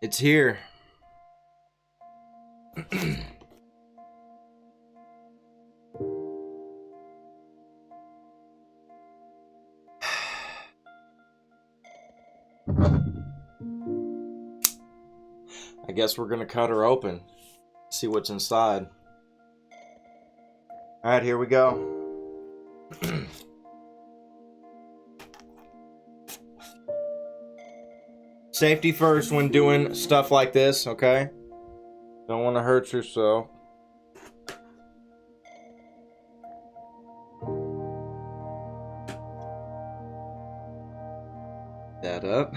It's here. I guess we're gonna cut her open. See what's inside. Alright, here we go. Safety first when doing stuff like this, okay? Don't want to hurt yourself. That up.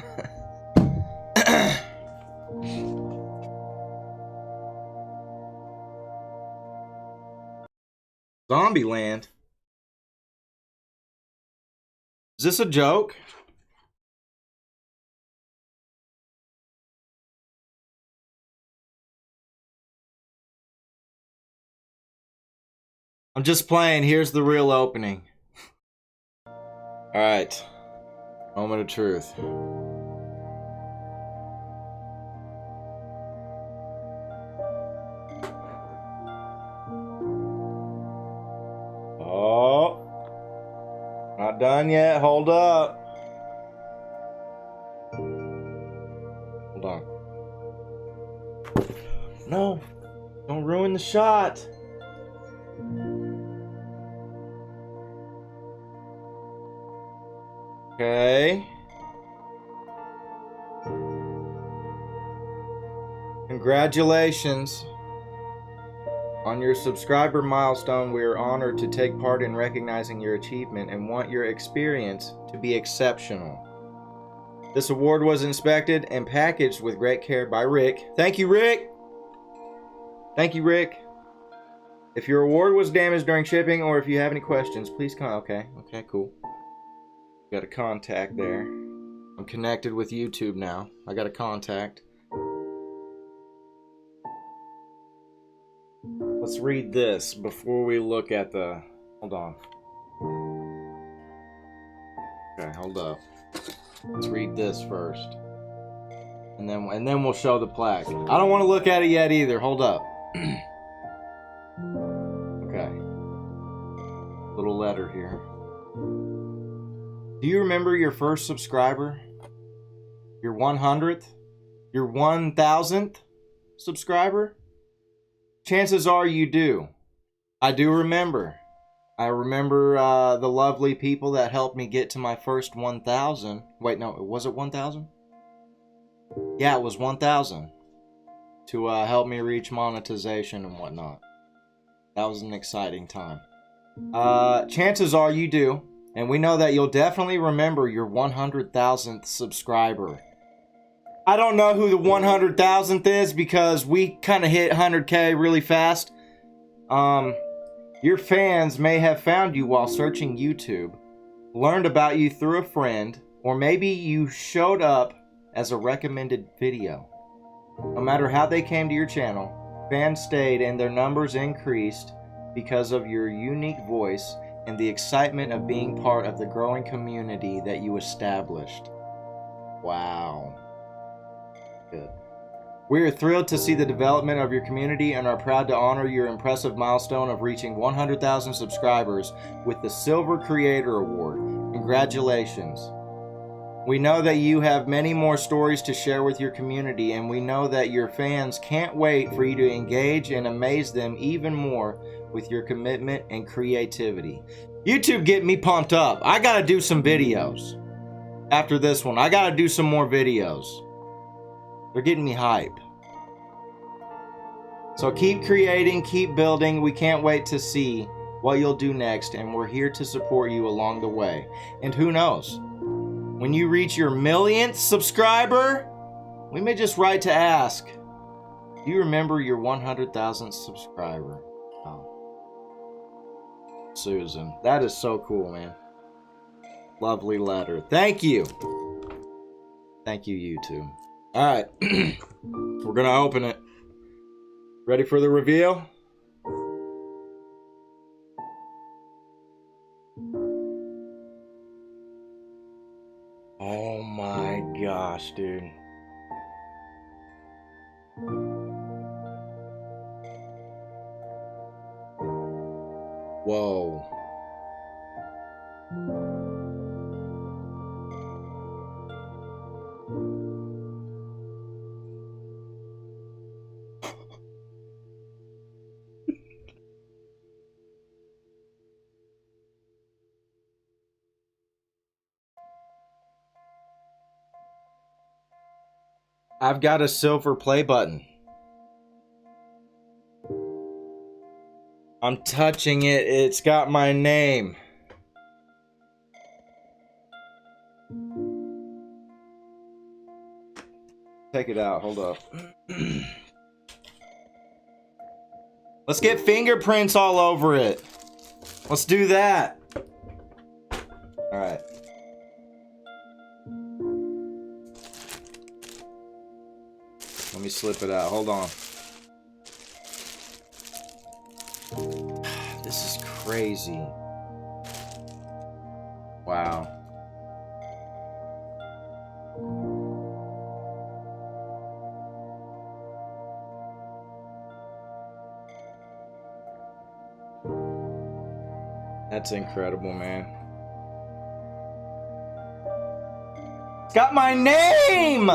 Zombieland? Is this a joke? I'm just playing. Here's the real opening. Alright. Moment of truth. Oh. Not done yet. Hold up. Hold on. No. Don't ruin the shot. Okay. Congratulations on your subscriber milestone. We are honored to take part in recognizing your achievement and want your experience to be exceptional. This award was inspected and packaged with great care by Rick. Thank you, Rick. Thank you, Rick. If your award was damaged during shipping or if you have any questions, please Okay, cool. Got a contact there. I'm connected with YouTube now. I got a contact. Let's read this before we look at the... Hold on. Okay, hold up. Let's read this first. And then we'll show the plaque. I don't want to look at it yet either. Hold up. Okay. Little letter here. Do you remember your first subscriber? Your 100th? Your 1000th subscriber? Chances are you do. I do remember. I remember the lovely people that helped me get to my first 1,000. Wait, no, was it 1,000? Yeah, it was 1,000. To help me reach monetization and whatnot. That was an exciting time. Chances are you do. And we know that you'll definitely remember your 100,000th subscriber. I don't know who the 100,000th is because we kind of hit 100K really fast. Your fans may have found you while searching YouTube, learned about you through a friend, or maybe you showed up as a recommended video. No matter how they came to your channel, fans stayed and their numbers increased because of your unique voice and the excitement of being part of the growing community that you established. Wow. Good. We are thrilled to see the development of your community and are proud to honor your impressive milestone of reaching 100,000 subscribers with the Silver Creator Award. Congratulations. We know that you have many more stories to share with your community, and we know that your fans can't wait for you to engage and amaze them even more with your commitment and creativity. YouTube get me pumped up. I gotta do some videos. After this one, I gotta do some more videos. They're getting me hype. So keep creating, keep building. We can't wait to see what you'll do next, and we're here to support you along the way. And who knows? When you reach your 1,000,000th subscriber, we may just write to ask, do you remember your 100,000th subscriber? Oh. Susan, that is so cool, man. Lovely letter. Thank you. Thank you, YouTube. All right, we're gonna open it. Ready for the reveal? Oh my gosh, dude. Whoa. I've got a silver play button. I'm touching it. It's got my name. Take it out. Hold up. Let's get fingerprints all over it. Let's do that. All right. Let me slip it out. Hold on. This is crazy. Wow. That's incredible, man. It's got my name!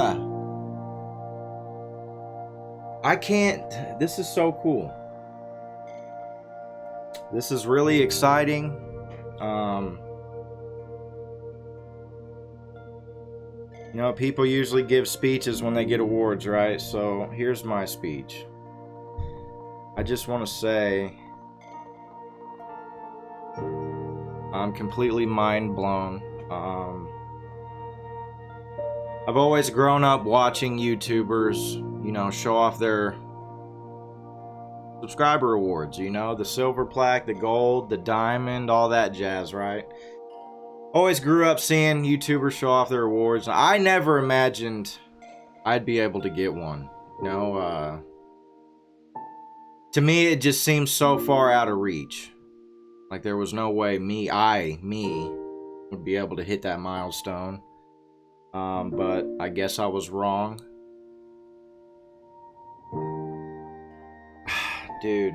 I can't... This is so cool. This is really exciting. You know, people usually give speeches when they get awards, right? So here's my speech. I just want to say I'm completely mind blown. I've always grown up watching YouTubers, you know, show off their subscriber awards, you know, the silver plaque, the gold, the diamond, all that jazz, right? Always grew up seeing YouTubers show off their awards. I never imagined I'd be able to get one. You know, to me, it just seems so far out of reach. Like there was no way me would be able to hit that milestone. But I guess I was wrong. Dude,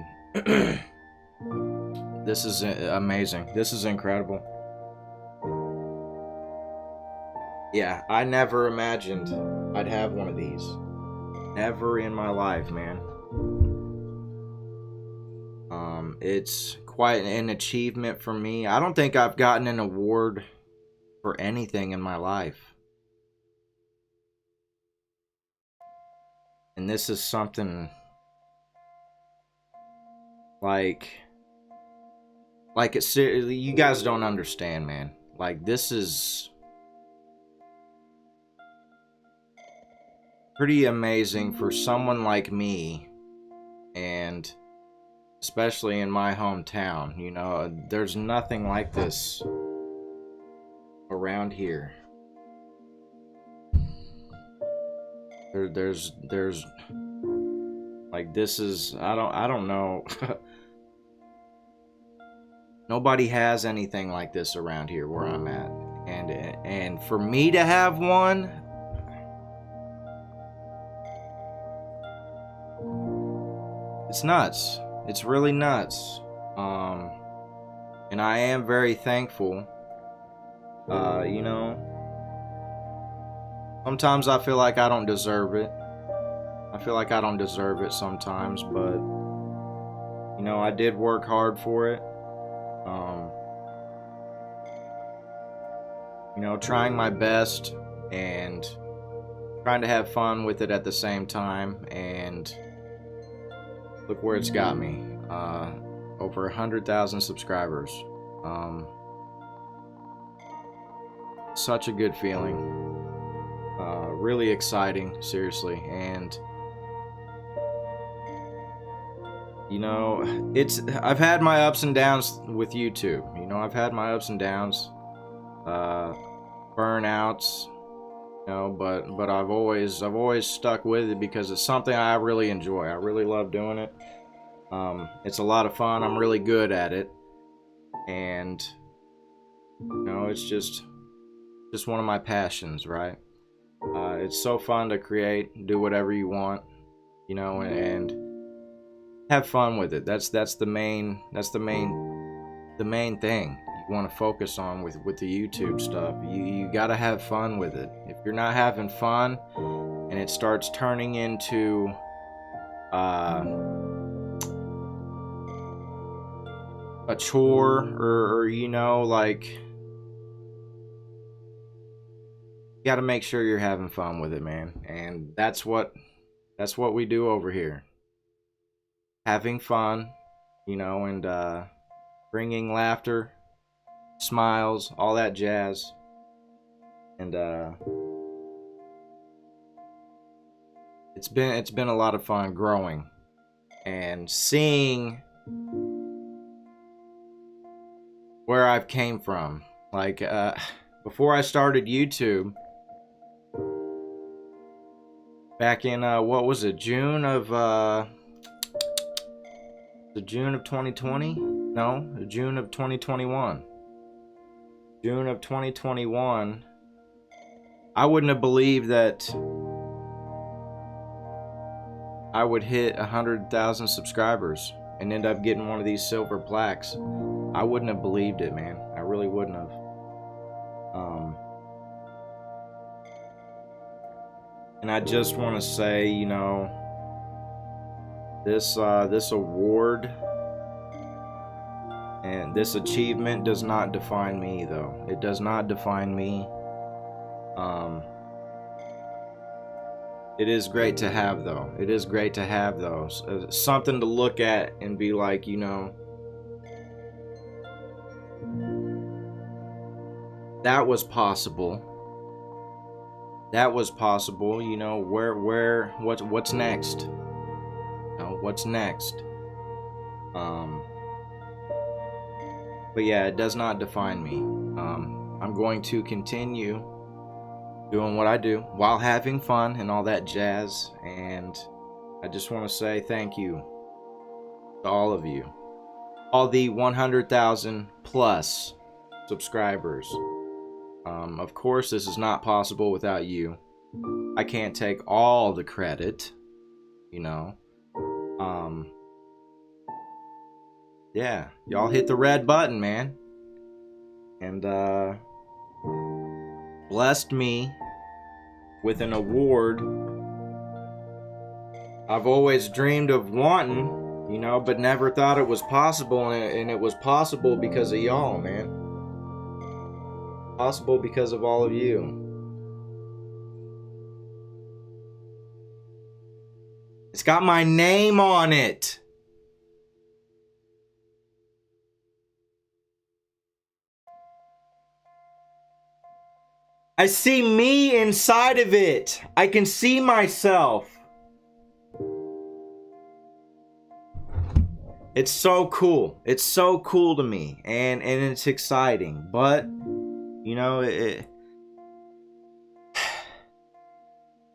this is amazing. This is incredible. Yeah, I never imagined I'd have one of these. Never in my life, man. It's quite an achievement for me. I don't think I've gotten an award for anything in my life. And this is something like it's, you guys don't understand, man. Like this is pretty amazing for someone like me, and especially in my hometown. You know, there's nothing like this around here. There's like, this is, I don't know. Nobody has anything like this around here where I'm at, and for me to have one, it's nuts. It's really nuts. And I am very thankful. You know, sometimes I feel like I don't deserve it. I feel like I don't deserve it sometimes, but you know, I did work hard for it. You know, trying my best and trying to have fun with it at the same time, and look where it's got me. Over 100,000 subscribers. Such a good feeling. Really exciting, seriously. And you know, I've had my ups and downs with YouTube. You know, I've had my ups and downs, burnouts, you know, but I've always stuck with it because it's something I really enjoy. I really love doing it. It's a lot of fun. I'm really good at it, and you know, it's just one of my passions, right? It's so fun to create, do whatever you want, you know, and have fun with it. That's the main thing you want to focus on with the YouTube stuff. You gotta have fun with it. If you're not having fun and it starts turning into a chore, or you know, like, you gotta make sure you're having fun with it, man. And that's what we do over here. Having fun, you know, and bringing laughter, smiles, all that jazz. And it's been a lot of fun growing and seeing where I've came from. Like, before I started YouTube, back in what was it, June of 2020? No, June of 2021. June of 2021. I wouldn't have believed that I would hit 100,000 subscribers and end up getting one of these silver plaques. I wouldn't have believed it, man. I really wouldn't have. And I just want to say, you know, this award and this achievement does not define me, though. It does not define me. It is great to have, though. It is great to have those. Something to look at and be like, you know, that was possible. That was possible, you know. What's next? You know, what's next? But yeah, it does not define me. I'm going to continue doing what I do while having fun and all that jazz. And I just want to say thank you to all of you, all the 100,000 plus subscribers. Of course, this is not possible without you. I can't take all the credit, you know. Yeah, y'all hit the red button, man, and blessed me with an award I've always dreamed of wanting, you know, but never thought it was possible, and it was possible because of y'all, man. Possible because of all of you. It's got my name on it. I see me inside of it. I can see myself. It's so cool. It's so cool to me, and it's exciting. But you know,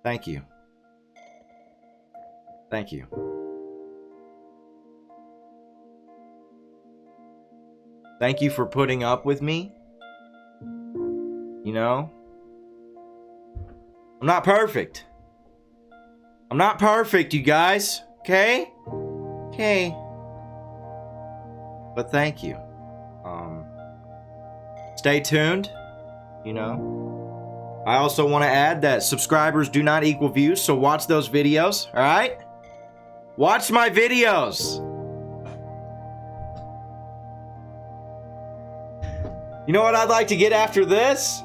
thank you. Thank you. Thank you for putting up with me. You know, I'm not perfect. I'm not perfect, you guys. Okay? Okay. But thank you. Stay tuned. You know, I also want to add that subscribers do not equal views, so watch those videos, all right? Watch my videos. You know what I'd like to get after this?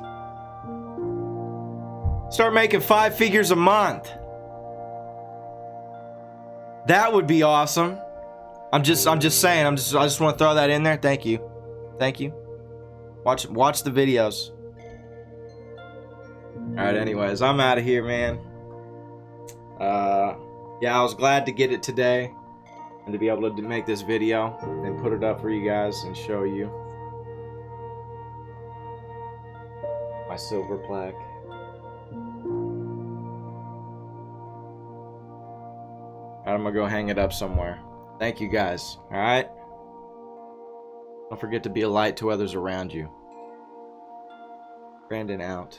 Start making 5 figures a month. That would be awesome. I'm just saying. I just want to throw that in there. Thank you. Thank you. Watch the videos. Alright, anyways, I'm out of here, man. Yeah, I was glad to get it today and to be able to make this video and put it up for you guys and show you my silver plaque. I'm gonna go hang it up somewhere. Thank you guys. Alright? Don't forget to be a light to others around you. Brandon out.